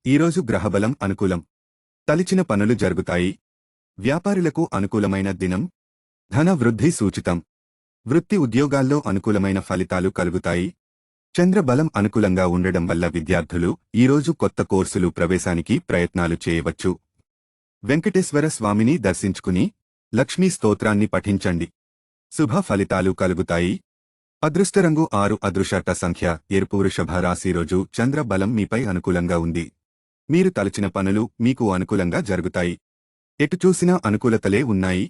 ఈరోజు గ్రహబలం అనుకూలం. తలిచిన పనులు జరుగుతాయి. వ్యాపారులకు అనుకూలమైన దినం. ధన వృద్ధి సూచితం. వృత్తి ఉద్యోగాల్లో అనుకూలమైన ఫలితాలు కలుగుతాయి. చంద్రబలం అనుకూలంగా ఉండడం వల్ల విద్యార్థులు ఈరోజు కొత్త కోర్సులు ప్రవేశానికి ప్రయత్నాలు చేయవచ్చు. వెంకటేశ్వర స్వామిని దర్శించుకుని లక్ష్మీ స్తోత్రాన్ని పఠించండి. శుభ ఫలితాలు కలుగుతాయి. అదృష్టరంగు 6. అదృష్ట సంఖ్య ఎరుపు. వృషభ రాశి రోజు చంద్రబలం మీపై అనుకూలంగా ఉంది. మీరు తలచిన పనులు మీకు అనుకూలంగా జరుగుతాయి. ఎటు చూసినా అనుకూలతలే ఉన్నాయి.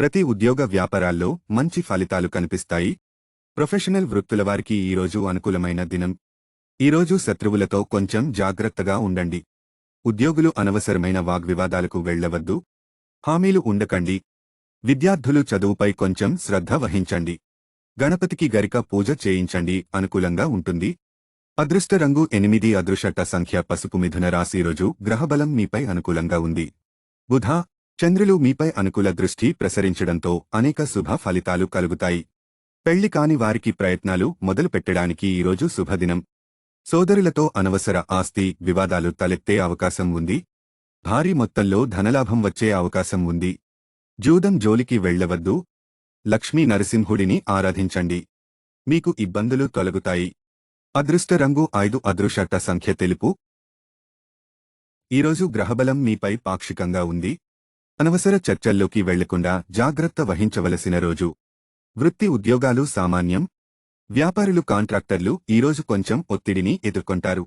ప్రతి ఉద్యోగ వ్యాపారాల్లో మంచి ఫలితాలు కనిపిస్తాయి. ప్రొఫెషనల్ వృత్తులవారికి ఈరోజు అనుకూలమైన దినం. ఈరోజు శత్రువులతో కొంచెం జాగ్రత్తగా ఉండండి. ఉద్యోగులు అనవసరమైన వాగ్వివాదాలకు వెళ్లవద్దు. హామీలు ఉండకండి. విద్యార్థులు చదువుపై కొంచెం శ్రద్ధ వహించండి. గణపతికి గరిక పూజ చేయించండి. అనుకూలంగా ఉంటుంది. అదృష్ట రంగు 8. అదృష్ట సంఖ్య పసుపు. మిథున రాశి రోజు గ్రహబలం మీపై అనుకూలంగా ఉంది. బుధ, చంద్రులు మీపై అనుకూల దృష్టి ప్రసరించడంతో అనేక శుభ ఫలితాలు కలుగుతాయి. పెళ్లి కాని వారికి ప్రయత్నాలు మొదలుపెట్టడానికి ఈరోజు శుభదినం. సోదరులతో అనవసర ఆస్తి వివాదాలు తలెత్తే అవకాశం ఉంది. భారీ మొత్తంలో ధనలాభం వచ్చే అవకాశం ఉంది. జూదం జోలికి వెళ్లవద్దు. లక్ష్మీ నరసింహుడిని ఆరాధించండి. మీకు ఇబ్బందులు తొలగుతాయి. అదృష్ట రంగు 5. అదృష్ట సంఖ్య తెలుపు. ఈరోజు గ్రహబలం మీపై పాక్షికంగా ఉంది. అనవసర చర్చల్లోకి వెళ్లకుండా జాగ్రత్త వహించవలసిన రోజు. వృత్తి ఉద్యోగాలు సామాన్యం. వ్యాపారులు కాంట్రాక్టర్లు ఈరోజు కొంచెం ఒత్తిడిని ఎదుర్కొంటారు.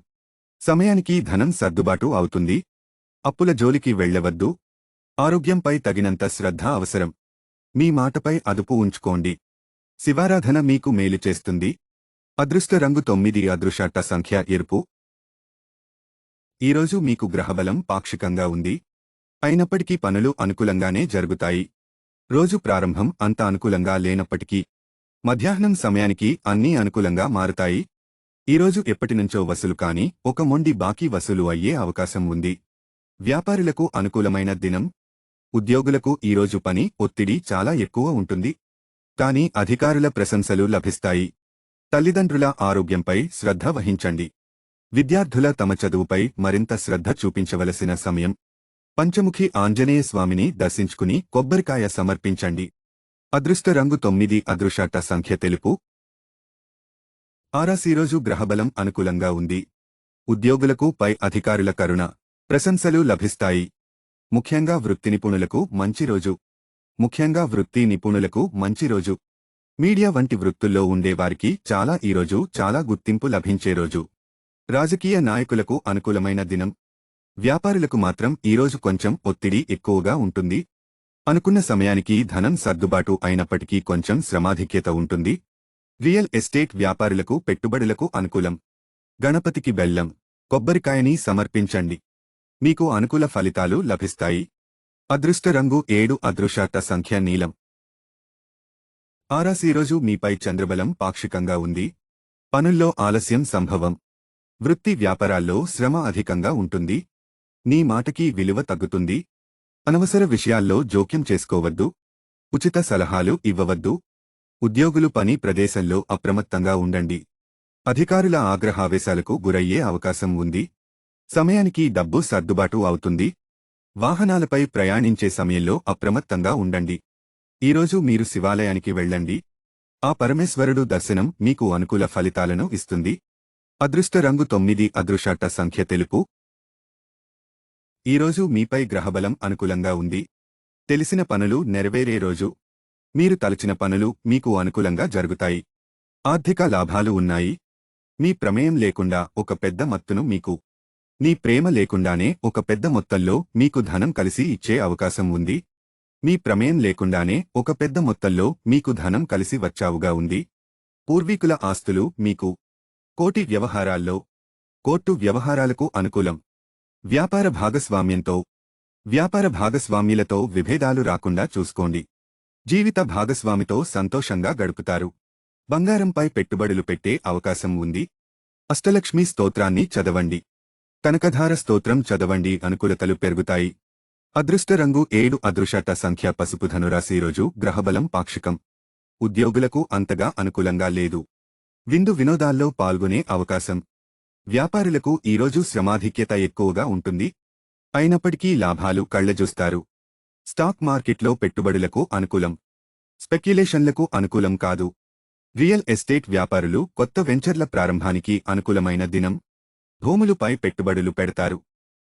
సమయానికి ధనం సర్దుబాటు అవుతుంది. అప్పుల జోలికి వెళ్లవద్దు. ఆరోగ్యంపై తగినంత శ్రద్ధ అవసరం. మీ మాటపై అదుపు ఉంచుకోండి. శివారాధన మీకు మేలు చేస్తుంది. అదృష్ట రంగు 9. అదృష్ట సంఖ్య ఎరుపు. ఈరోజు మీకు గ్రహబలం పాక్షికంగా ఉంది. అయినప్పటికీ పనులు అనుకూలంగానే జరుగుతాయి. రోజు ప్రారంభం అంత అనుకూలంగా లేనప్పటికీ మధ్యాహ్నం సమయానికి అన్నీ అనుకూలంగా మారుతాయి. ఈరోజు ఎప్పటినుంచో వసూలు కాని ఒక మొండి బాకీ వసూలు అయ్యే అవకాశం ఉంది. వ్యాపారులకు అనుకూలమైన దినం. ఉద్యోగులకు ఈరోజు పని ఒత్తిడి చాలా ఎక్కువ ఉంటుంది. కానీ అధికారుల ప్రశంసలు లభిస్తాయి. తల్లిదండ్రుల ఆరోగ్యంపై శ్రద్ధ వహించండి. విద్యార్థుల తమ చదువుపై మరింత శ్రద్ధ చూపించవలసిన సమయం. పంచముఖి ఆంజనేయ స్వామిని దర్శించుకుని కొబ్బరికాయ సమర్పించండి. అదృష్ట రంగు 9. అదృష్ట సంఖ్య తెలుపు. ఆరాశీరోజు గ్రహబలం అనుకూలంగా ఉంది. ఉద్యోగులకు పై అధికారుల కరుణ ప్రశంసలు లభిస్తాయి. ముఖ్యంగా వృత్తి నిపుణులకు మంచి రోజు. మీడియా వంటి వృత్తుల్లో ఉండేవారికి ఈరోజు చాలా గుర్తింపు లభించే రోజు. రాజకీయ నాయకులకు అనుకూలమైన దినం. వ్యాపారులకు మాత్రం ఈరోజు కొంచెం ఒత్తిడి ఎక్కువగా ఉంటుంది. అనుకున్న సమయానికి ధనం సర్దుబాటు అయినప్పటికీ కొంచెం శ్రమాధిక్యత ఉంటుంది. రియల్ ఎస్టేట్ వ్యాపారులకు పెట్టుబడులకు అనుకూలం. గణపతికి బెల్లం, కొబ్బరికాయని సమర్పించండి. మీకు అనుకూల ఫలితాలు లభిస్తాయి. అదృష్ట రంగు 7. అదృష్ట సంఖ్య నీలం. ఆరాశీరోజు మీపై చంద్రబలం పాక్షికంగా ఉంది. పనుల్లో ఆలస్యం సంభవం. వృత్తి వ్యాపారాల్లో శ్రమ అధికంగా ఉంటుంది. నీ మాటకి విలువ తగ్గుతుంది. అనవసర విషయాల్లో జోక్యం చేసుకోవద్దు. ఉచిత సలహాలు ఇవ్వవద్దు. ఉద్యోగులు పని ప్రదేశంలో అప్రమత్తంగా ఉండండి. అధికారుల ఆగ్రహావేశాలకు గురయ్యే అవకాశం ఉంది. సమయానికి డబ్బు సర్దుబాటు అవుతుంది. వాహనాలపై ప్రయాణించే సమయంలో అప్రమత్తంగా ఉండండి. ఈరోజు మీరు శివాలయానికి వెళ్ళండి. ఆ పరమేశ్వరుడు దర్శనం మీకు అనుకూల ఫలితాలను ఇస్తుంది. అదృష్ట రంగు 9. అదృష్ట సంఖ్య తెలుపు. ఈరోజు మీపై గ్రహబలం అనుకూలంగా ఉంది. తెలిసిన పనులు నెరవేరే రోజు. మీరు తలచిన పనులు మీకు అనుకూలంగా జరుగుతాయి. ఆర్థిక లాభాలు ఉన్నాయి. మీ ప్రమేయం లేకుండా ఒక పెద్ద మొత్తును మీకు నీ ప్రేమ లేకుండానే ఒక పెద్ద మొత్తంలో మీకు ధనం కలిసి ఇచ్చే అవకాశం ఉంది. మీ ప్రమేయం లేకుండానే ఒక పెద్ద మొత్తంలో మీకు ధనం కలిసి వచ్చావుగా ఉంది. పూర్వీకుల ఆస్తులు మీకు. కోర్టు వ్యవహారాలకు అనుకూలం. వ్యాపార భాగస్వామ్యులతో విభేదాలు రాకుండా చూసుకోండి. జీవిత భాగస్వామితో సంతోషంగా గడుపుతారు. బంగారంపై పెట్టుబడులు పెట్టే అవకాశం ఉంది. అష్టలక్ష్మి స్తోత్రాన్ని చదవండి. కనకధార స్తోత్రం చదవండి. అనుకూలతలు పెరుగుతాయి. అదృష్ట రంగు 7. అదృష్ట సంఖ్య పసుపు. ధనురాశి రోజు గ్రహబలం పాక్షికం. ఉద్యోగులకు అంతగా అనుకూలంగా లేదు. విందు వినోదాల్లో పాల్గొనే అవకాశం. వ్యాపారులకు ఈరోజు శ్రమాధిక్యత ఎక్కువగా ఉంటుంది. అయినప్పటికీ లాభాలు కళ్లజూస్తారు. స్టాక్ మార్కెట్లో పెట్టుబడులకు అనుకూలం. స్పెక్యులేషన్లకు అనుకూలం కాదు. రియల్ ఎస్టేట్ వ్యాపారులు కొత్త వెంచర్ల ప్రారంభానికి అనుకూలమైన దినం. భూములపై పెట్టుబడులు పెడతారు.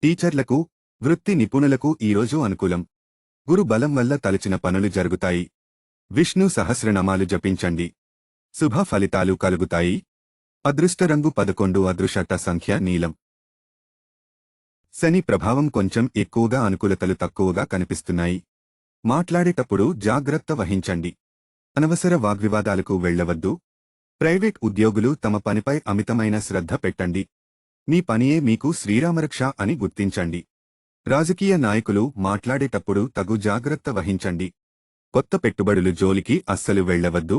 టీచర్లకు, వృత్తి నిపుణులకు ఈరోజు అనుకూలం. గురు బలం వల్ల తలచిన పనులు జరుగుతాయి. విష్ణు సహస్రనామాలు జపించండి. శుభ ఫలితాలు కలుగుతాయి. అదృష్ట రంగు 11. అదృష్ట సంఖ్య నీలం. శని ప్రభావం కొంచెం ఎక్కువగా, అనుకూలతలు తక్కువగా కనిపిస్తున్నాయి. మాట్లాడేటప్పుడు జాగ్రత్త వహించండి. అనవసర వాగ్వివాదాలకు వెళ్లవద్దు. ప్రైవేట్ ఉద్యోగులు తమ పనిపై అమితమైన శ్రద్ధ పెట్టండి. మీ పనియే మీకు శ్రీరామరక్ష అని గుర్తించండి. రాజకీయ నాయకులు మాట్లాడేటప్పుడు తగు జాగ్రత్త వహించండి. కొత్త పెట్టుబడులు జోలికి అస్సలు వెళ్లవద్దు.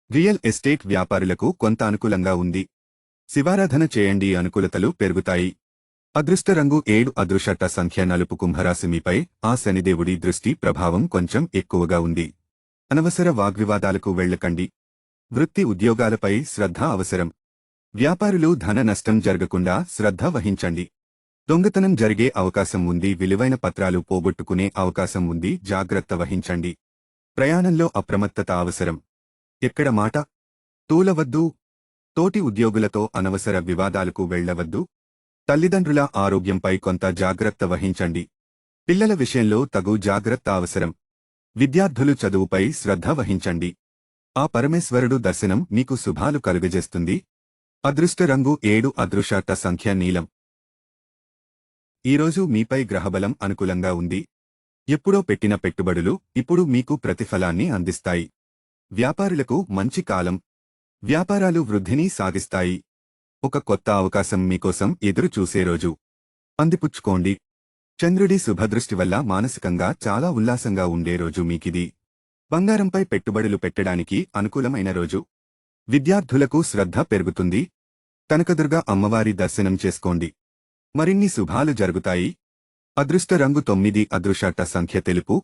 రియల్ ఎస్టేట్ వ్యాపారులకు కొంత అనుకూలంగా ఉంది. శివారాధన చేయండి, అనుకూలతలు పెరుగుతాయి. అదృష్ట రంగు 7. అదృష్ట సంఖ్య నలుపు. కుంభరాశి మీపై ఆ శనిదేవుడి దృష్టి ప్రభావం కొంచెం ఎక్కువగా ఉంది. అనవసర వాగ్వివాదాలకు వెళ్లకండి. వృత్తి ఉద్యోగాలపై శ్రద్ధ అవసరం. వ్యాపారులు ధన నష్టం జరగకుండా శ్రద్ధ వహించండి. దొంగతనం జరిగే అవకాశం ఉంది. విలువైన పత్రాలు పోగొట్టుకునే అవకాశం ఉంది. జాగ్రత్త వహించండి. ప్రయాణంలో అప్రమత్తత అవసరం. ఎక్కడ మాట తూలవద్దు. తోటి ఉద్యోగులతో అనవసర వివాదాలకు వెళ్లవద్దు. తల్లిదండ్రుల ఆరోగ్యంపై కొంత జాగ్రత్త వహించండి. పిల్లల విషయంలో తగు జాగ్రత్త అవసరం. విద్యార్థులు చదువుపై శ్రద్ధ వహించండి. ఆ పరమేశ్వరుడు దర్శనం మీకు శుభాలు కలుగజేస్తుంది. అదృష్ట రంగు 7. అదృష్ట సంఖ్య నీలం. ఈరోజు మీపై గ్రహబలం అనుకూలంగా ఉంది. ఎప్పుడో పెట్టిన పెట్టుబడులు ఇప్పుడు మీకు ప్రతిఫలాన్ని అందిస్తాయి. వ్యాపారులకు మంచి కాలం. వ్యాపారాలు వృద్ధిని సాధిస్తాయి. ఒక కొత్త అవకాశం మీకోసం ఎదురు చూసే రోజు. అందిపుచ్చుకోండి. చంద్రుడి శుభదృష్టి వల్ల మానసికంగా చాలా ఉల్లాసంగా ఉండే రోజు మీకిది. బంగారంపై పెట్టుబడులు పెట్టడానికి అనుకూలమైన రోజు. విద్యార్థులకు శ్రద్ధ పెరుగుతుంది. కనకదుర్గ అమ్మవారి దర్శనం చేసుకోండి. మరిన్ని శుభాలు జరుగుతాయి. అదృష్ట రంగు 9. అదృష్ట సంఖ్య తెలుపు.